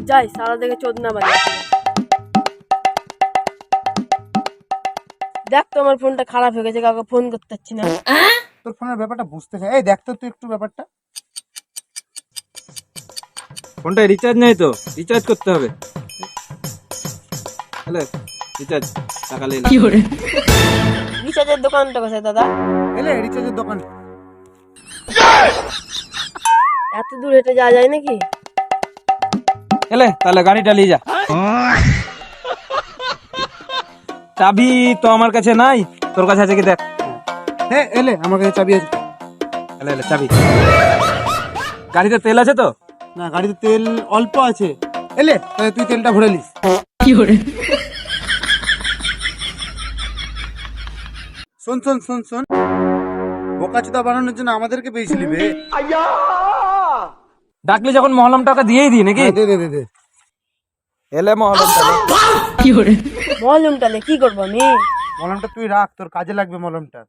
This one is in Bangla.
যাই সারা দেখে চোদনা বাজে। দেখ তো আমার ফোনটা খারাপ হয়ে গেছে, কাউকে ফোন করতে পারছি না। তোর ফোনের ব্যাপারটা বুঝতে চাই। এই দেখ তো তুই একটু ব্যাপারটা। ফোনটা রিচার্জ নেই তো, রিচার্জ করতে হবে। হ্যালো, রিচার্জ টাকা নিয়ে রিচার্জের দোকানটা কোথায় দাদা? এলে রিচার্জের দোকান। এত দূর হেঁটে যাওয়া যায় নাকি? এলে তাহলে গাড়িটা নিয়ে যা। চাবি তো আমার কাছে নাই, তোর কাছে আছে কি দেখ। হ্যাঁ এলে আমার কাছে চাবি আছে। এলে এলে চাবি। গাড়িতে তেল আছে তো? না গাড়িতে তেল অল্প আছে। এলে তাহলে তুই তেলটা ভরে নিস। শোন শোন শোন শোন, বোকাচোদা বানানোর জন্য আমাদেরকে পেয়েছিলি বে। ডাকলে যখন মহলম টাকা দিয়েই দিই নাকি? দে দে দে দে। এলে মহলম টাকা। মলমটা নিয়ে কি করবো আমি? মলমটা তুই রাখ, তোর কাজে লাগবে মলমটা।